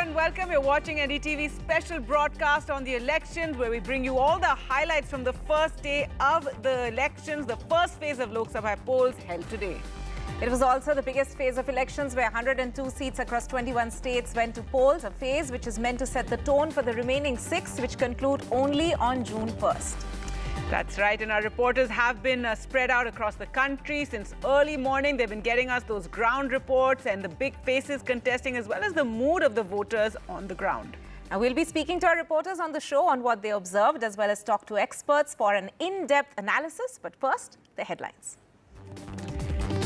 and welcome. You're watching NDTV special broadcast on the elections where we bring you all the highlights from the first day of the elections, the first phase of Lok Sabha polls held today. It was also the biggest phase of elections where 102 seats across 21 states went to polls, a phase which is meant to set the tone for the remaining 6, which conclude only on June 1st. That's right, and our reporters have been spread out across the country since early morning. They've been getting us those ground reports and the big faces contesting, as well as the mood of the voters on the ground. Now, we'll be speaking to our reporters on the show on what they observed, as well as talk to experts for an in-depth analysis. But first, the headlines.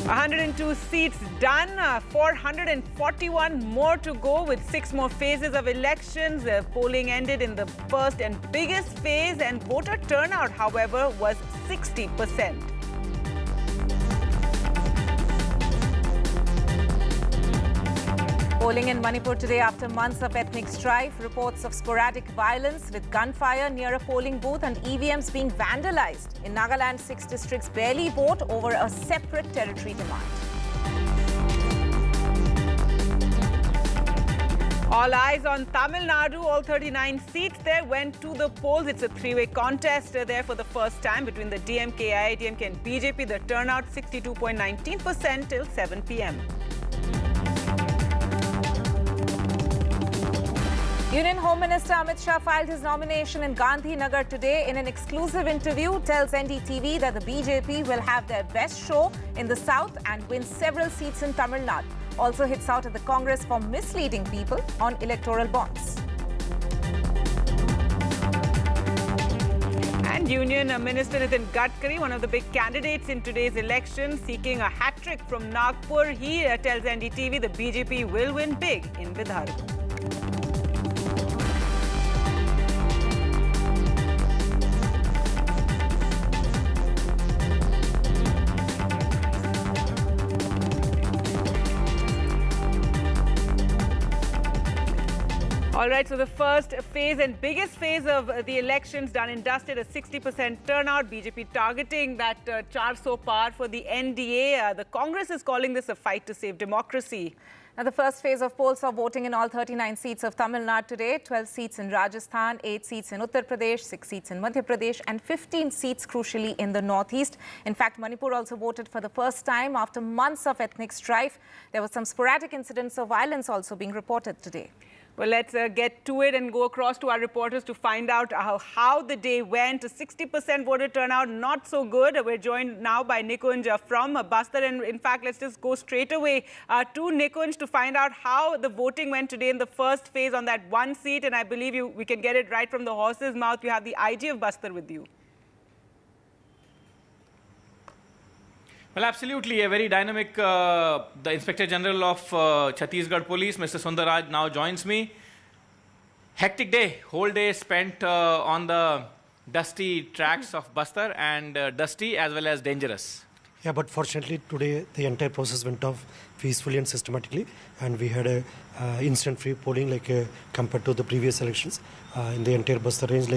102 seats done, 441 more to go with 6 more phases of elections. Polling ended in the first and biggest phase, and voter turnout, however, was 60%. Polling in Manipur today after months of ethnic strife, reports of sporadic violence with gunfire near a polling booth and EVMs being vandalized. In Nagaland, 6 districts barely vote over a separate territory demand. All eyes on Tamil Nadu. All 39 seats there went to the polls. It's a three-way contest there for the first time between the DMK, IIDMK and BJP. The turnout 62.19% till 7 p.m. Union Home Minister Amit Shah filed his nomination in Gandhinagar today. In an exclusive interview, tells NDTV that the BJP will have their best show in the south and win several seats in Tamil Nadu. Also hits out at the Congress for misleading people on electoral bonds. And Union Minister Nitin Gadkari, one of the big candidates in today's election, seeking a hat-trick from Nagpur. He tells NDTV the BJP will win big in Vidarbha. All right, so the first phase and biggest phase of the elections done and dusted, a 60% turnout. BJP targeting that 400 par for the NDA. The Congress is calling this a fight to save democracy. Now, the first phase of polls saw voting in all 39 seats of Tamil Nadu today, 12 seats in Rajasthan, 8 seats in Uttar Pradesh, 6 seats in Madhya Pradesh, and 15 seats crucially in the northeast. In fact, Manipur also voted for the first time after months of ethnic strife. There were some sporadic incidents of violence also being reported today. Well, let's get to it and go across to our reporters to find out how the day went. A 60% voter turnout, not so good. We're joined now by Nikunj from Bastar. And in fact, let's just go straight away to Nikunj to find out how the voting went today in the first phase on that one seat. And I believe we can get it right from the horse's mouth. You have the IG of Bastar with you. Well, absolutely. A very dynamic, the Inspector General of Chhattisgarh Police, Mr. Sundaraj, now joins me. Hectic day, whole day spent on the dusty tracks of Bastar, and dusty as well as dangerous. Yeah, but fortunately today the entire process went off peacefully and systematically, and we had a instant-free polling compared to the previous elections in the entire Bastar range.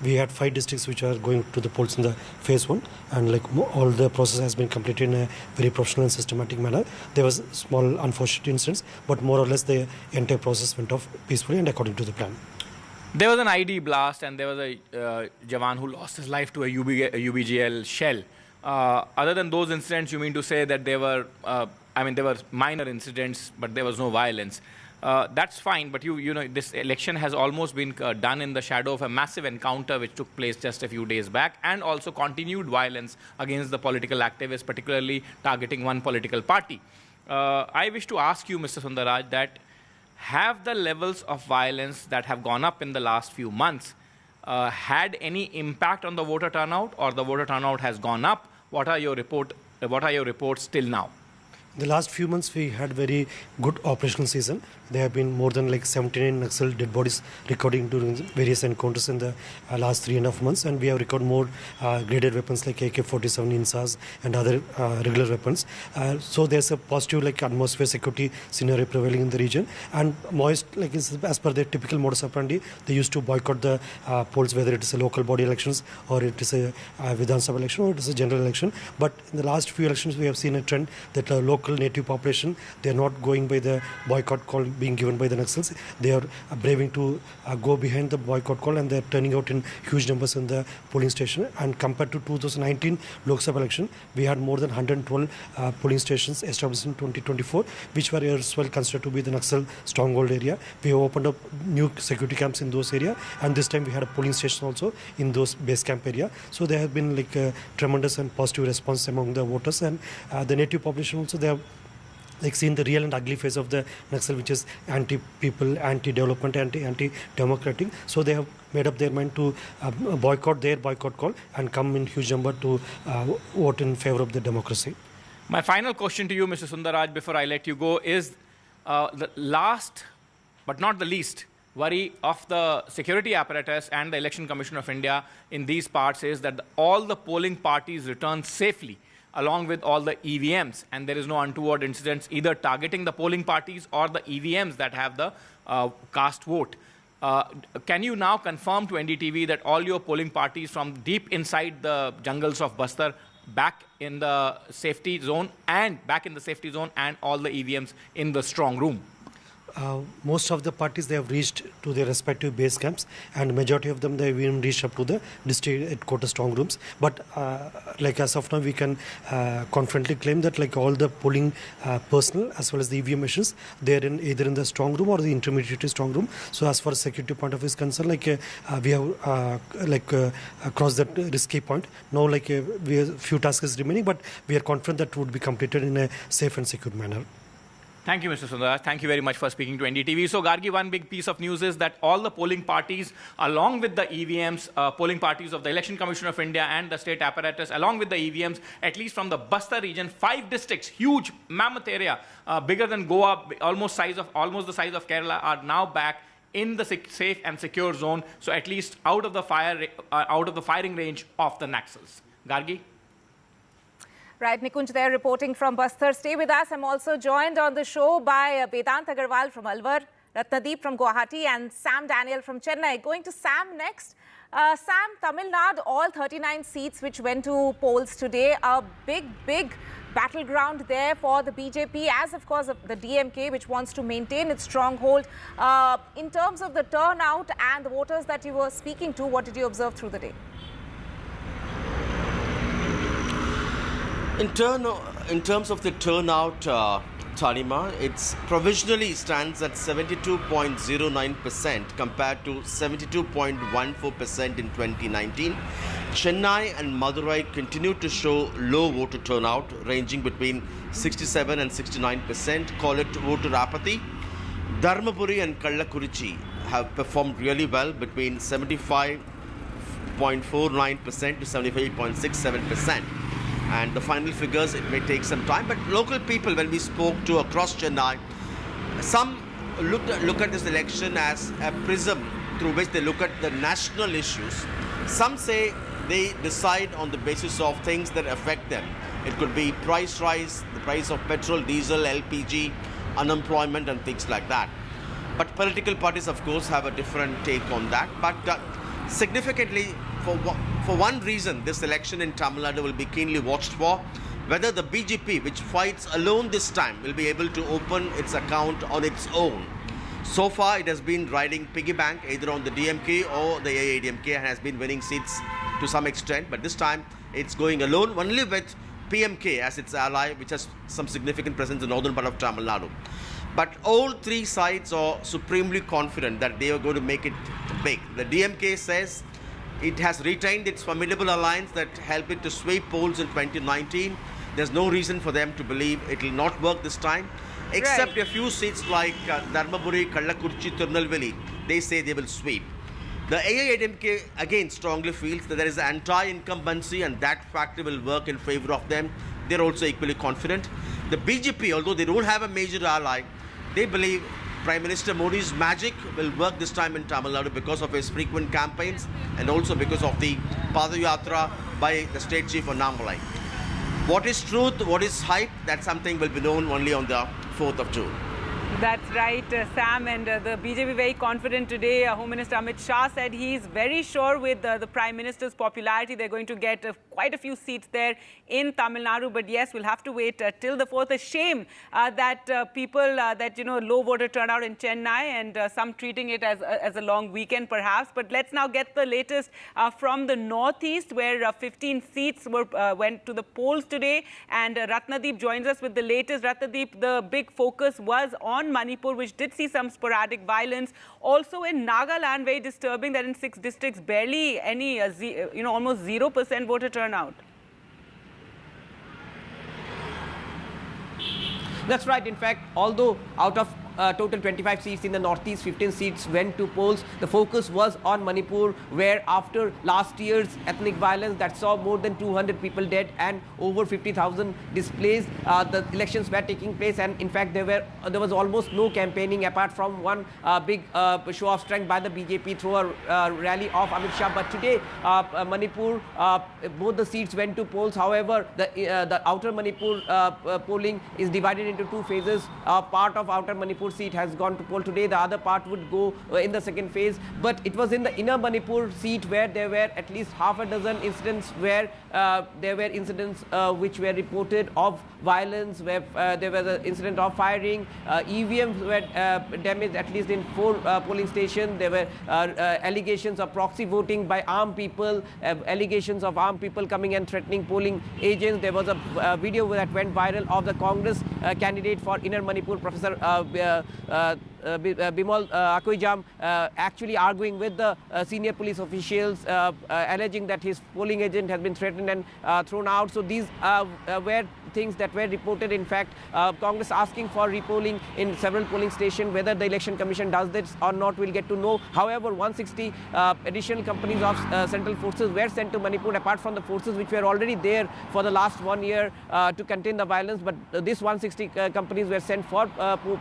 We had 5 districts which are going to the polls in the phase 1, and all the process has been completed in a very professional and systematic manner. There was small unfortunate incidents, but more or less the entire process went off peacefully and according to the plan. There was an ID blast, and there was a Jawan who lost his life to a UBGL shell. Other than those incidents, you mean to say that there were minor incidents, but there was no violence. That's fine, but you know, this election has almost been done in the shadow of a massive encounter which took place just a few days back, and also continued violence against the political activists, particularly targeting one political party. I wish to ask you, Mr. Sundaraj, that have the levels of violence that have gone up in the last few months had any impact on the voter turnout, or the voter turnout has gone up? What are your reports till now? The last few months we had very good operational season. There have been more than 79 Naxal dead bodies recorded during various encounters in the last 3.5 months, and we have recorded more graded weapons like AK-47 INSAS and other regular weapons. So there's a positive atmosphere security scenario prevailing in the region, and Maoist, as per their typical modus operandi, they used to boycott the polls, whether it is a local body elections or it is a Vidhan Sabha election or it is a general election. But in the last few elections we have seen a trend that local local native population. They are not going by the boycott call being given by the Naxals. They are braving to go behind the boycott call, and they are turning out in huge numbers in the polling station. And compared to 2019 Lok Sabha election, we had more than 112 polling stations established in 2024, which were as well considered to be the Naxal stronghold area. We have opened up new security camps in those areas, and this time we had a polling station also in those base camp area. So there have been like a tremendous and positive response among the voters, and the native population also, they have like seen the real and ugly face of the Naxal, which is anti-people, anti-development, anti-democratic. So they have made up their mind to boycott their boycott call and come in huge number to vote in favor of the democracy. My final question to you, Mr. Sundaraj, before I let you go, is the last but not the least worry of the security apparatus and the Election Commission of India in these parts is that all the polling parties return safely along with all the EVMs, and there is no untoward incidents either targeting the polling parties or the EVMs that have the cast vote. Can you now confirm to NDTV that all your polling parties from deep inside the jungles of Bastar back in the safety zone and all the EVMs in the strong room? Most of the parties, they have reached to their respective base camps, and majority of them, they have even reached up to the district headquarters strong rooms. But like as of now, we can confidently claim that like all the polling personnel as well as the EVM machines, they are in either in the strong room or the intermediate strong room. So as far as security point of view is concerned, like we have crossed that risky point. Now like we have few tasks remaining, but we are confident that would be completed in a safe and secure manner. Thank you, Mr. Sundaraj. Thank you very much for speaking to NDTV. So, Gargi, one big piece of news is that all the polling parties, along with the EVMs, polling parties of the Election Commission of India and the state apparatus, along with the EVMs, at least from the Bastar region, 5 districts, huge mammoth area, bigger than Goa, almost the size of Kerala, are now back in the safe and secure zone. So, at least out of the firing range of the Naxals. Gargi? Right, Nikunj there reporting from Bastar. Stay with us. I'm also joined on the show by Vedant Agarwal from Alwar, Ratnadeep from Guwahati, and Sam Daniel from Chennai. Going to Sam next. Sam, Tamil Nadu, all 39 seats which went to polls today. A big battleground there for the BJP, as of course the DMK, which wants to maintain its stronghold. In terms of the turnout and the voters that you were speaking to, what did you observe through the day? In terms of the turnout, Tanima, it's provisionally stands at 72.09% compared to 72.14% in 2019. Chennai and Madurai continue to show low voter turnout, ranging between 67 and 69%. Call it voter apathy. Dharmapuri and Kallakurichi have performed really well, between 75.49% to 75.67%. And the final figures, it may take some time, but local people, when we spoke to across Chennai, some look at this election as a prism through which they look at the national issues. Some say they decide on the basis of things that affect them. It could be price rise, the price of petrol, diesel, LPG, unemployment and things like that. But political parties, of course, have a different take on that. But significantly, for one reason, this election in Tamil Nadu will be keenly watched for, whether the BJP, which fights alone this time, will be able to open its account on its own. So far, it has been riding piggy bank either on the DMK or the AIDMK, and has been winning seats to some extent. But this time, it's going alone, only with PMK as its ally, which has some significant presence in the northern part of Tamil Nadu. But all three sides are supremely confident that they are going to make it big. The DMK says it has retained its formidable alliance that helped it to sweep polls in 2019. There's no reason for them to believe it will not work this time, except a few seats like Dharmapuri, Kallakurichi, Tirunelveli. They say they will sweep. The AIDMK again strongly feels that there is anti-incumbency and that factor will work in favor of them. They're also equally confident. The BJP, although they don't have a major ally, they believe Prime Minister Modi's magic will work this time in Tamil Nadu because of his frequent campaigns and also because of the Padayatra by the state chief Annamalai. What is truth, what is hype, that's something will be known only on the 4th of June. That's right, Sam, and the BJP very confident today. Home Minister Amit Shah said he's very sure with the Prime Minister's popularity, they're going to get quite a few seats there in Tamil Nadu. But yes, we'll have to wait till the 4th. A shame that low voter turnout in Chennai, and some treating it as a long weekend perhaps. But let's now get the latest from the northeast, where 15 seats went to the polls today. And Ratnadeep joins us with the latest. Ratnadeep, the big focus was on Manipur, which did see some sporadic violence. Also in Nagaland, very disturbing that in 6 districts, barely any, almost 0% voter turnout. That's right. In fact, although out of total 25 seats in the northeast, 15 seats went to polls, the focus was on Manipur, where after last year's ethnic violence that saw more than 200 people dead and over 50,000 displaced, the elections were taking place, and in fact there was almost no campaigning apart from one big show of strength by the BJP through a rally of Amit Shah. But today, Manipur, both the seats went to polls. However, the outer Manipur polling is divided into 2 phases. Part of outer Manipur seat has gone to poll today. The other part would go in the second phase. But it was in the inner Manipur seat where there were at least half a dozen incidents where there were incidents which were reported of violence, where there was an incident of firing. EVMs were damaged at least in 4 polling stations. There were allegations of proxy voting by armed people, allegations of armed people coming and threatening polling agents. There was a video that went viral of the Congress candidate for Inner Manipur, Professor Bimal Akoijam, actually arguing with the senior police officials, alleging that his polling agent has been threatened and thrown out. So these were things that were reported. In fact, Congress asking for repolling in several polling stations. Whether the Election Commission does this or not, we'll get to know. However, 160 additional companies of central forces were sent to Manipur, apart from the forces which were already there for the last 1 year to contain the violence. But this 160 companies were sent for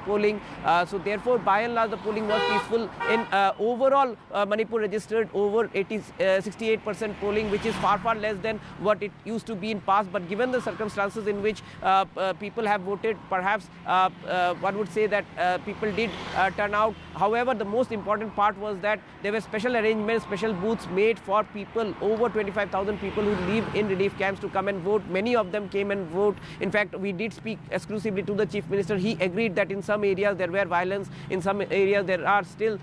polling. So therefore, by and large, the polling was peaceful. In overall, Manipur registered over 68% polling, which is far less than what it used to be in past. But given the circumstances in which people have voted, perhaps one would say that people did turn out. However, the most important part was that there were special arrangements, special booths made for people, over 25,000 people who live in relief camps, to come and vote. Many of them came and vote. In fact, we did speak exclusively to the Chief Minister. He agreed that in some areas there were violence, in some areas there are still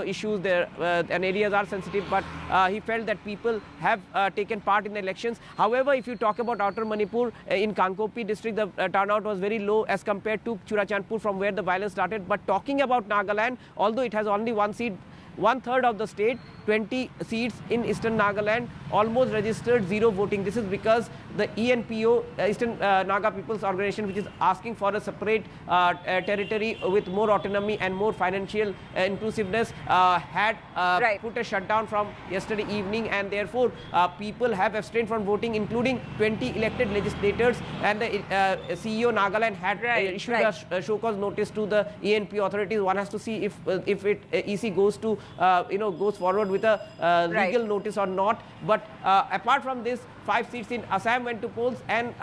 issues there, and areas are sensitive, but he felt that people have taken part in the elections. However, if you talk about outer Manipur, in Kankopi district, the turnout was very low as compared to Churachandpur, from where the violence started. But talking about Nagaland, although it has only 1 seat, 1/3 of the state, 20 seats in Eastern Nagaland, almost registered 0 voting. This is because the ENPO, Eastern Naga People's Organization, which is asking for a separate territory with more autonomy and more financial inclusiveness, had put a shutdown from yesterday evening, and therefore people have abstained from voting, including 20 elected legislators. And the CEO Nagaland had issued a show cause notice to the ENPO authorities. One has to see if EC goes to goes forward with a legal notice or not. But apart from this, 5 seats in Assam went to polls, and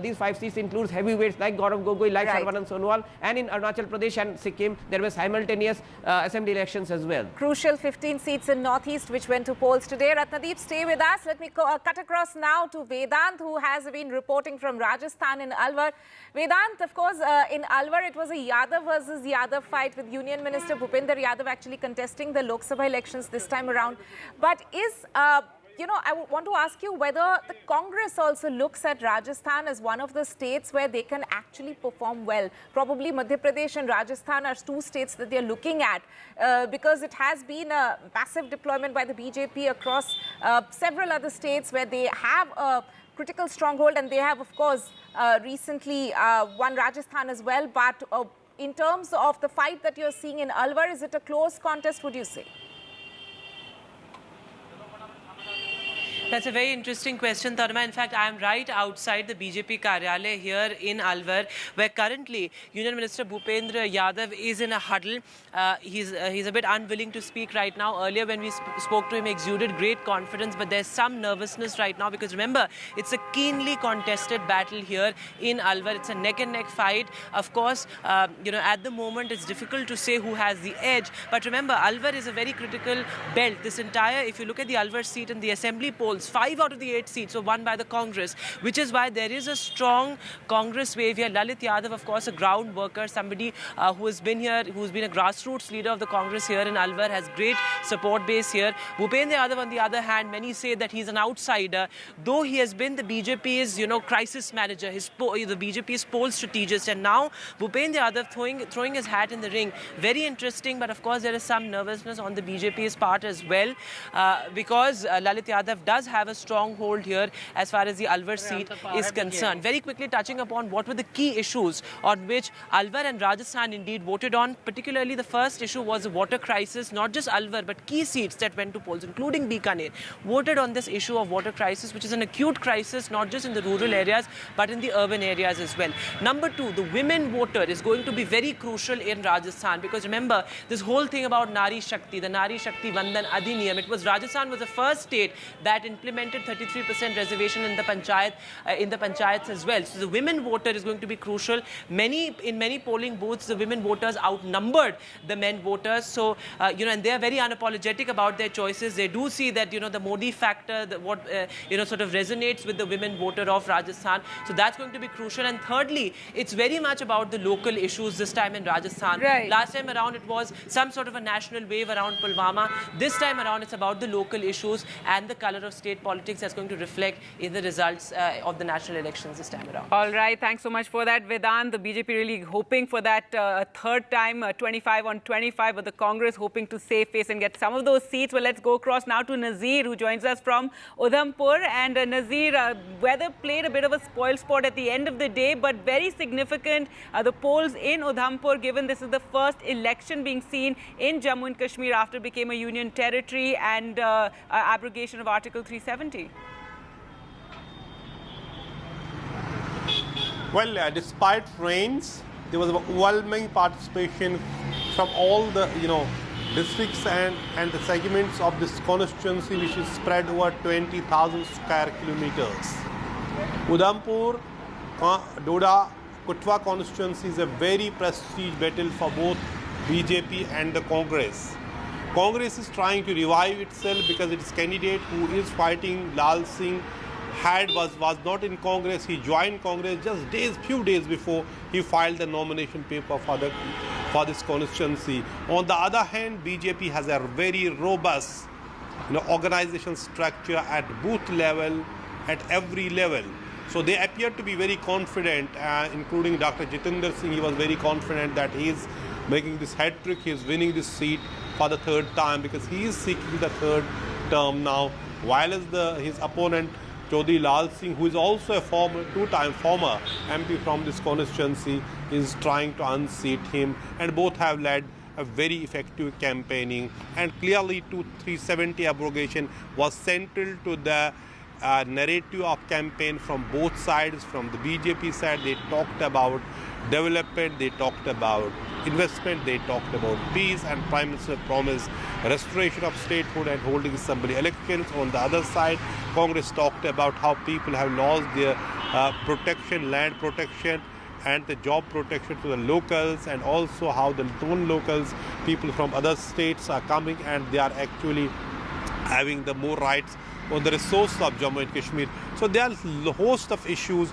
these 5 seats includes heavyweights like Gaurav Gogoi, like Sarvanand Sonowal, and in Arunachal Pradesh and Sikkim there were simultaneous assembly elections as well. Crucial 15 seats in Northeast which went to polls today. Ratnadeep, stay with us. Let me cut across now to Vedant, who has been reporting from Rajasthan in Alwar. Vedant, of course, in Alwar it was a Yadav versus Yadav fight, with Union Minister Bhupinder Yadav actually contesting the Lok Sabha elections this time around. But is I want to ask you whether the Congress also looks at Rajasthan as one of the states where they can actually perform well. Probably Madhya Pradesh and Rajasthan are 2 states that they're looking at because it has been a massive deployment by the BJP across several other states where they have a critical stronghold, and they have, of course, recently won Rajasthan as well. But in terms of the fight that you're seeing in Alwar, is it a close contest, would you say? That's a very interesting question, Tarma. In fact, I am right outside the BJP Karyalaya here in Alwar, where currently Union Minister Bhupendra Yadav is in a huddle. He's a bit unwilling to speak right now. Earlier when we spoke to him, he exuded great confidence, but there's some nervousness right now because remember, it's a keenly contested battle here in Alwar. It's a neck-and-neck fight. Of course, at the moment it's difficult to say who has the edge. But remember, Alwar is a very critical belt. This entire, if you look at the Alwar seat and the assembly polls, seats. 5 out of the 8 seats were won by the Congress, which is why there is a strong Congress wave here. Lalit Yadav, of course, a ground worker, somebody who has been here, who's been a grassroots leader of the Congress here in Alwar, has great support base here. Bhupendra Yadav, on the other hand, many say that he's an outsider, though he has been the BJP's, crisis manager, the BJP's poll strategist, and now Bhupendra Yadav throwing his hat in the ring. Very interesting, but of course there is some nervousness on the BJP's part as well, because Lalit Yadav does have a strong hold here as far as the Alwar seat is concerned. Very quickly touching upon what were the key issues on which Alwar and Rajasthan indeed voted on. Particularly the first issue was the water crisis. Not just Alwar, but key seats that went to polls, including Bikaner, voted on this issue of water crisis, which is an acute crisis, not just in the rural areas, but in the urban areas as well. Number two, the women voter is going to be very crucial in Rajasthan, because remember, this whole thing about Nari Shakti, the Nari Shakti Vandan Adhiniyam, Rajasthan was the first state that implemented 33% reservation in the panchayats as well. So the women voter is going to be crucial. In many polling booths, the women voters outnumbered the men voters. So, and they are very unapologetic about their choices. They do see that, the Modi factor, sort of resonates with the women voter of Rajasthan. So that's going to be crucial. And thirdly, it's very much about the local issues this time in Rajasthan. Right. Last time around, it was some sort of a national wave around Pulwama. This time around, it's about the local issues and the color of state politics that's going to reflect in the results of the national elections this time around. All right, thanks so much for that, Vedant. The BJP really hoping for that third time, 25 on 25, but the Congress hoping to save face and get some of those seats. Well, let's go across now to Nazir, who joins us from Udhampur. And Nazir, weather played a bit of a spoil sport at the end of the day, but very significant. The polls in Udhampur, given this is the first election being seen in Jammu and Kashmir after it became a union territory, and abrogation of Article 370. Well, despite rains, there was overwhelming participation from all the, districts and the segments of this constituency, which is spread over 20,000 square kilometers. Udhampur, Doda, Kutwa constituency is a very prestigious battle for both BJP and the Congress. Congress is trying to revive itself because its candidate who is fighting, Lal Singh, was not in Congress. He joined Congress just few days before he filed the nomination paper for this constituency. On the other hand, BJP has a very robust organization structure at booth level, at every level. So they appear to be very confident, including Dr. Jitendra Singh. He was very confident that he is making this hat trick. He is winning this seat for the third time because he is seeking the third term now, while his opponent Chaudhry Lal Singh, who is also a two-time former MP from this constituency, is trying to unseat him, and both have led a very effective campaigning. And clearly 370 abrogation was central to the narrative of campaign from both sides. From the BJP side, they talked about development, they talked about investment, they talked about peace, and Prime Minister promised restoration of statehood and holding assembly elections. On the other side, Congress talked about how people have lost their protection, land protection, and the job protection to the locals, and also how the non-locals, people from other states are coming and they are actually having the more rights on the resources of Jammu and Kashmir. So there are a host of issues,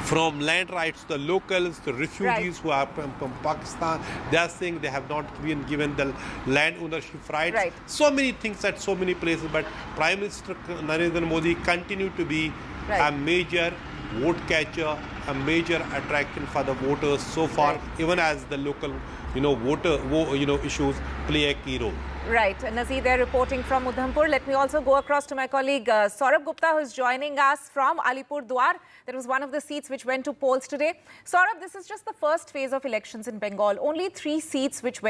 from land rights to the locals, the refugees who are from Pakistan. They are saying they have not been given the land ownership rights. Right. So many things at so many places, but Prime Minister Narendra Modi continued to be a major vote catcher, a major attraction for the voters so far, even as the local issues play a key role. Right. Nazir there reporting from Udhampur. Let me also go across to my colleague Saurabh Gupta, who is joining us from Alipurdwar. That was one of the seats which went to polls today. Saurabh, this is just the first phase of elections in Bengal. Only 3 seats which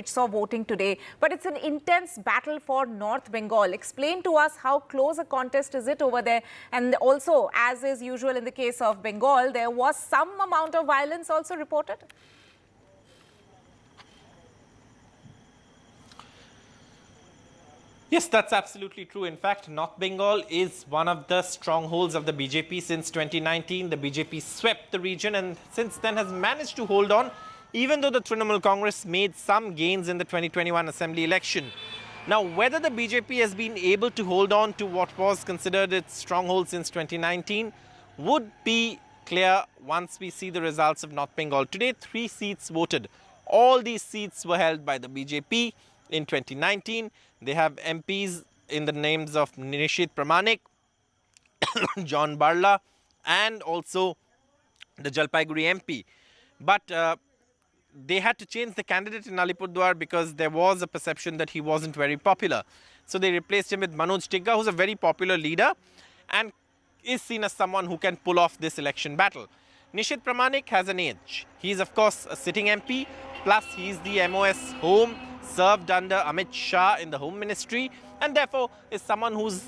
saw voting today. But it's an intense battle for North Bengal. Explain to us how close a contest is it over there. And also, as is usual in the case of Bengal, there was some amount of violence also reported. Yes, that's absolutely true. In fact, North Bengal is one of the strongholds of the BJP since 2019. The BJP swept the region and since then has managed to hold on, even though the Trinamool Congress made some gains in the 2021 assembly election. Now, whether the BJP has been able to hold on to what was considered its stronghold since 2019 would be clear once we see the results of North Bengal. Today, 3 seats voted. All these seats were held by the BJP in 2019. They have MPs in the names of Nishit Pramanik, John Barla, and also the Jalpaiguri MP. But they had to change the candidate in Alipurduar because there was a perception that he wasn't very popular. So they replaced him with Manoj Tigga, who's a very popular leader and is seen as someone who can pull off this election battle. Nishit Pramanik has an edge. He's of course a sitting MP, plus he's the MOS Home, served under Amit Shah in the Home Ministry, and therefore is someone who's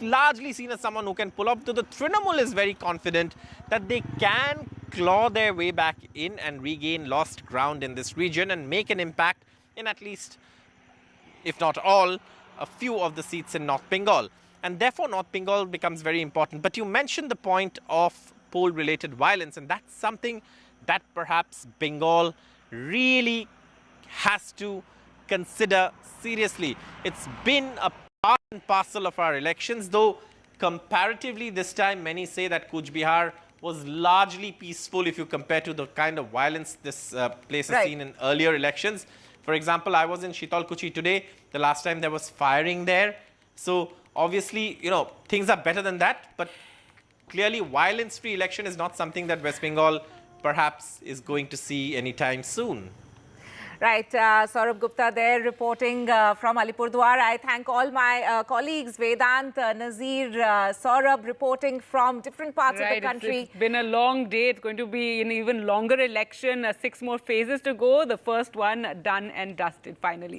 largely seen as someone who can pull up. So the Trinamool is very confident that they can claw their way back in and regain lost ground in this region and make an impact in at least, if not all, a few of the seats in North Bengal. And therefore North Bengal becomes very important. But you mentioned the point of poll-related violence, and that's something that perhaps Bengal really has to consider seriously. It's been a part and parcel of our elections, though comparatively this time many say that Kuch Bihar was largely peaceful if you compare to the kind of violence this place has seen in earlier elections. For example, I was in Shitalkuchi today. The last time there was firing there. So obviously, you know, things are better than that. But clearly, violence-free election is not something that West Bengal perhaps is going to see anytime soon. Right, Saurabh Gupta there reporting from Alipurduar. I thank all my colleagues, Vedant, Nazir, Saurabh reporting from different parts of the country. It's been a long day. It's going to be an even longer election. 6 more phases to go. The first one done and dusted finally.